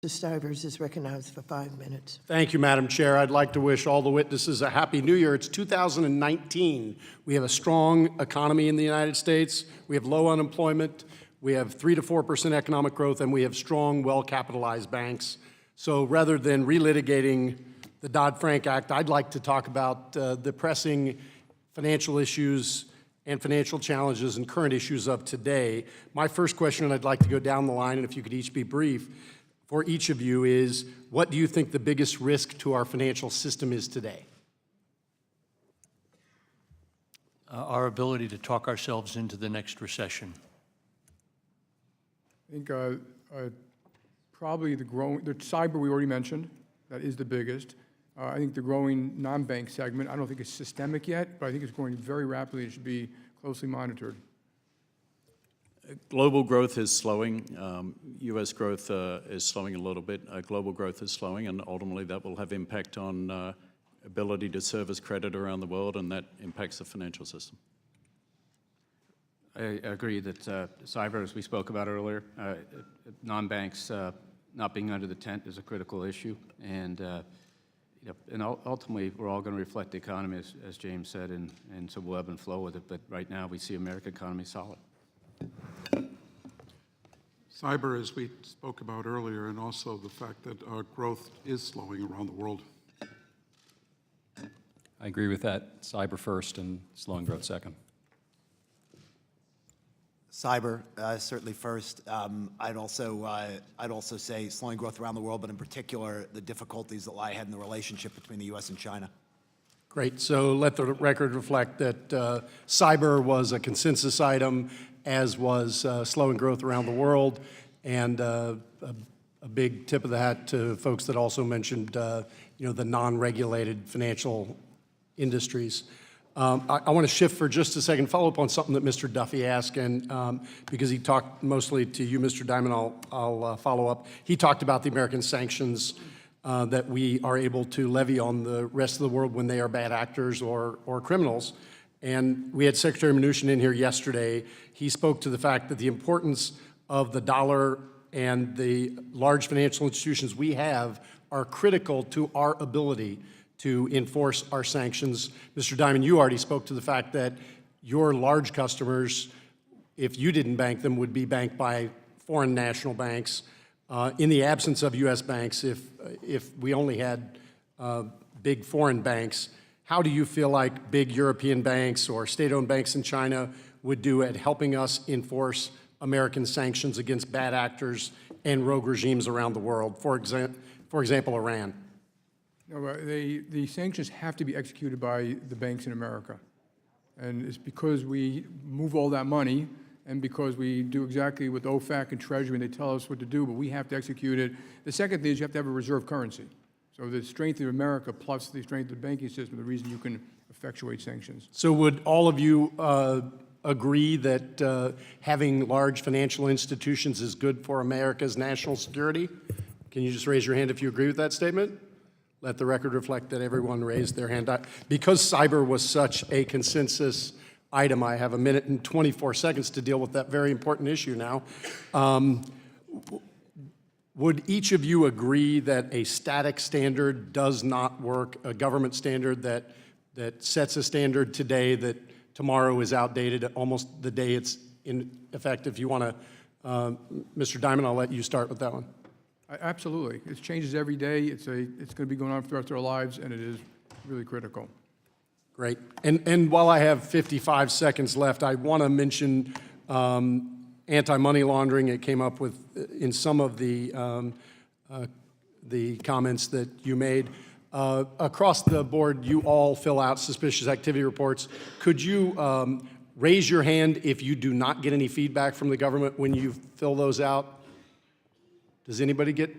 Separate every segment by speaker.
Speaker 1: Mr. Stivers is recognized for 5 minutes.
Speaker 2: Thank you, Madam Chair. I'd like to wish all the witnesses a happy New Year. It's 2019. We have a strong economy in the United States. We have low unemployment. We have 3 to 4% economic growth, and we have strong, well-capitalized banks. So rather than relitigating the Dodd-Frank Act, I'd like to talk about the pressing financial issues and financial challenges and current issues of today. My first question, and I'd like to go down the line, and if you could each be brief, for each of you is, what do you think the biggest risk to our financial system is today?
Speaker 3: Our ability to talk ourselves into the next recession.
Speaker 4: I think probably the cyber we already mentioned, that is the biggest. I think the growing non-bank segment, I don't think it's systemic yet, but I think it's growing very rapidly. It should be closely monitored.
Speaker 5: Global growth is slowing. U.S. growth is slowing a little bit. Global growth is slowing, and ultimately that will have impact on ability to service credit around the world, and that impacts the financial system.
Speaker 6: I agree that cyber, as we spoke about earlier, non-banks not being under the tent is a critical issue, and ultimately we're all going to reflect the economy, as James said, and so we'll ebb and flow with it. But right now we see American economy solid.
Speaker 7: Cyber, as we spoke about earlier, and also the fact that our growth is slowing around the world.
Speaker 8: I agree with that. Cyber first and slowing growth second.
Speaker 9: Cyber, certainly first. I'd also say slowing growth around the world, but in particular, the difficulties that lie ahead in the relationship between the U.S. and China.
Speaker 2: Great. So let the record reflect that cyber was a consensus item, as was slowing growth around the world, and a big tip of the hat to folks that also mentioned, the non-regulated financial industries. I want to shift for just a second, follow up on something that Mr. Duffy asked, and because he talked mostly to you, Mr. Diamond, I'll follow up. He talked about the American sanctions that we are able to levy on the rest of the world when they are bad actors or criminals. And we had Secretary Mnuchin in here yesterday. He spoke to the fact that the importance of the dollar and the large financial institutions we have are critical to our ability to enforce our sanctions. Mr. Diamond, you already spoke to the fact that your large customers, if you didn't bank them, would be banked by foreign national banks. In the absence of U.S. banks, if we only had big foreign banks, how do you feel like big European banks or state-owned banks in China would do at helping us enforce American sanctions against bad actors and rogue regimes around the world, for example, Iran?
Speaker 4: No, the sanctions have to be executed by the banks in America. And it's because we move all that money and because we do exactly what OFAC and Treasury, and they tell us what to do, but we have to execute it. The second thing is you have to have a reserve currency. So the strength of America plus the strength of the banking system, the reason you can effectuate sanctions.
Speaker 2: So would all of you agree that having large financial institutions is good for America's national security? Can you just raise your hand if you agree with that statement? Let the record reflect that everyone raised their hand. Because cyber was such a consensus item, I have 1 minute and 24 seconds to deal with that very important issue now. Would each of you agree that a static standard does not work, a government standard that sets a standard today that tomorrow is outdated almost the day it's in effect? If you want to, Mr. Diamond, I'll let you start with that one.
Speaker 4: Absolutely. It changes every day. It's going to be going on for the rest of our lives, and it is really critical.
Speaker 2: Great. And while I have 55 seconds left, I want to mention anti-money laundering. It came up with in some of the comments that you made. Across the board, you all fill out suspicious activity reports. Could you raise your hand if you do not get any feedback from the government when you fill those out? Does anybody get,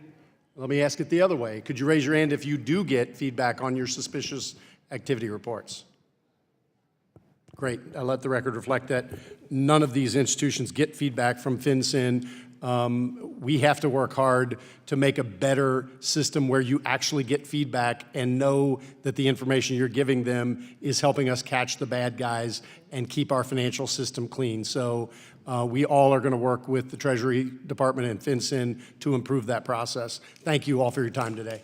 Speaker 2: let me ask it the other way. Could you raise your hand if you do get feedback on your suspicious activity reports? Great. I let the record reflect that none of these institutions get feedback from FinCEN. We have to work hard to make a better system where you actually get feedback and know that the information you're giving them is helping us catch the bad guys and keep our financial system clean. So We all are going to work with the Treasury Department and FinCEN to improve that process. Thank you all for your time today.